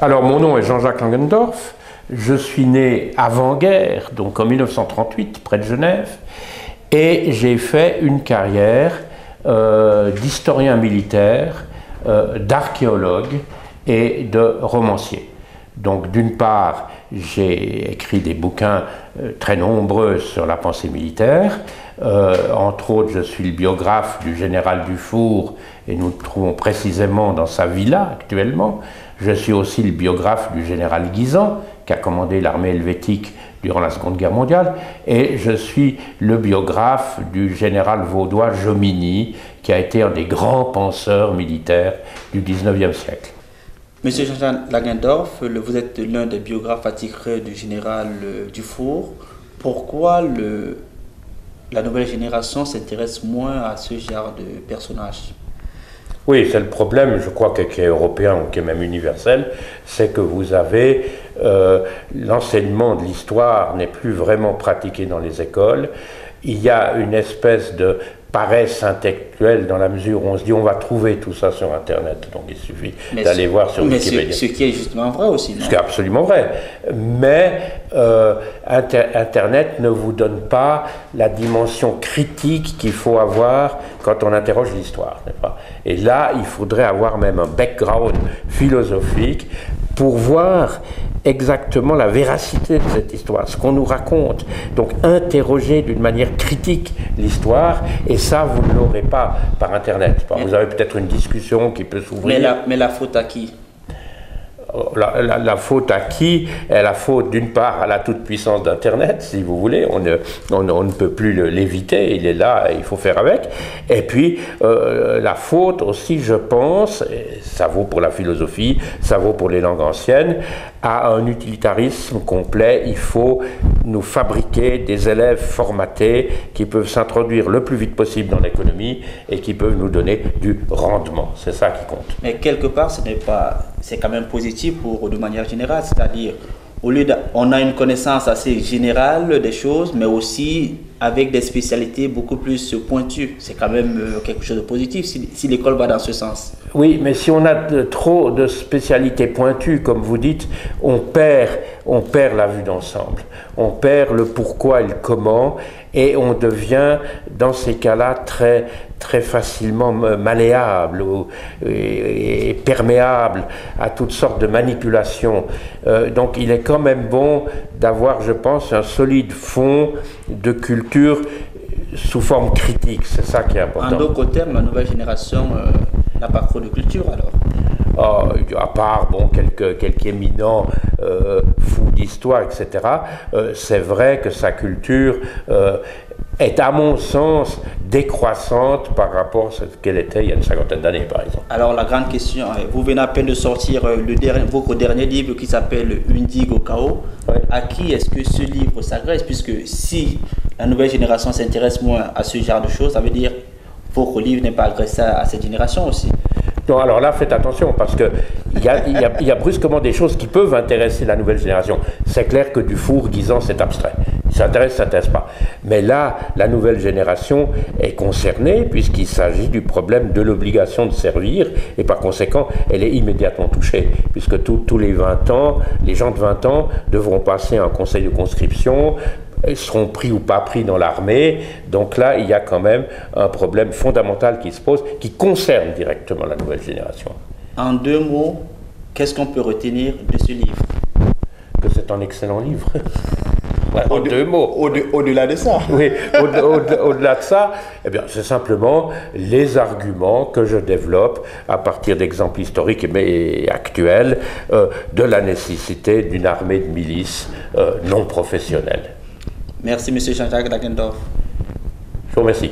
Alors, mon nom est Jean-Jacques Langendorf. Je suis né avant-guerre, donc en 1938, près de Genève, et j'ai fait une carrière d'historien militaire, d'archéologue et de romancier. Donc, d'une part, j'ai écrit des bouquins très nombreux sur la pensée militaire. Entre autres, je suis le biographe du général Dufour, et nous le trouvons précisément dans sa villa actuellement. Je suis aussi le biographe du général Guisan, qui a commandé l'armée helvétique durant la Seconde Guerre mondiale, et je suis le biographe du général vaudois Jomini, qui a été un des grands penseurs militaires du XIXe siècle. Monsieur Jean-Jacques Langendorf, vous êtes l'un des biographes attitrés du général Dufour. Pourquoi la nouvelle génération s'intéresse moins à ce genre de personnage? Oui, c'est le problème, je crois, qui est européen ou qui est même universel, c'est que vous avez l'enseignement de l'histoire n'est plus vraiment pratiqué dans les écoles. Il y a une espèce de paresse intellectuelle dans la mesure où on se dit on va trouver tout ça sur Internet, donc il suffit d'aller voir sur Wikipédia. Ce qui est justement vrai aussi, non? Ce qui est absolument vrai. Mais Internet ne vous donne pas la dimension critique qu'il faut avoir quand on interroge l'histoire, n'est-ce pas? Et là, il faudrait avoir même un background philosophique pour voir exactement la véracité de cette histoire, ce qu'on nous raconte. Donc interroger d'une manière critique l'histoire, et ça, vous ne l'aurez pas par Internet. Vous avez peut-être une discussion qui peut s'ouvrir. Mais la faute à qui? La faute à qui? Est la faute d'une part à la toute-puissance d'Internet, si vous voulez, on ne peut plus l'éviter, il est là, il faut faire avec. Et puis la faute aussi, je pense, et ça vaut pour la philosophie, ça vaut pour les langues anciennes, à un utilitarisme complet. Il faut nous fabriquer des élèves formatés qui peuvent s'introduire le plus vite possible dans l'économie et qui peuvent nous donner du rendement. C'est ça qui compte. Mais quelque part, c'est quand même positif de manière générale, c'est-à-dire on a une connaissance assez générale des choses, mais aussi avec des spécialités beaucoup plus pointues. C'est quand même quelque chose de positif si l'école va dans ce sens. Oui, mais si on a trop de spécialités pointues, comme vous dites, on perd la vue d'ensemble. On perd le pourquoi et le comment, et on devient, dans ces cas-là, très, très facilement malléable et perméable à toutes sortes de manipulations. Donc il est quand même bon d'avoir, je pense, un solide fond de culture sous forme critique. C'est ça qui est important. En d'autres termes, la nouvelle génération n'a pas trop de culture alors? À part quelques éminents fous d'histoire, etc., c'est vrai que sa culture est, à mon sens, décroissante par rapport à ce qu'elle était il y a une cinquantaine d'années, par exemple. Alors, la grande question, vous venez à peine de sortir votre dernier livre qui s'appelle Une digue au chaos. Ouais. À qui est-ce que ce livre s'adresse? Puisque si la nouvelle génération s'intéresse moins à ce genre de choses, ça veut dire que votre livre n'est pas adressé à cette génération aussi. Non, alors là, faites attention, parce qu'il y a brusquement des choses qui peuvent intéresser la nouvelle génération. C'est clair que Dufour, Guisan, c'est abstrait. Ça s'intéresse pas. Mais là, la nouvelle génération est concernée, puisqu'il s'agit du problème de l'obligation de servir, et par conséquent, elle est immédiatement touchée, puisque tous les 20 ans, les gens de 20 ans devront passer un conseil de conscription, seront pris ou pas pris dans l'armée. Donc là, il y a quand même un problème fondamental qui se pose, qui concerne directement la nouvelle génération. En 2 mots, qu'est-ce qu'on peut retenir de ce livre? Que c'est un excellent livre. Voilà, en 2 mots. Au-delà de ça. Oui, au-delà de ça, eh bien, c'est simplement les arguments que je développe à partir d'exemples historiques mais actuels de la nécessité d'une armée de milices non professionnelle. Merci, M. Jean-Jacques Langendorf. Je vous remercie.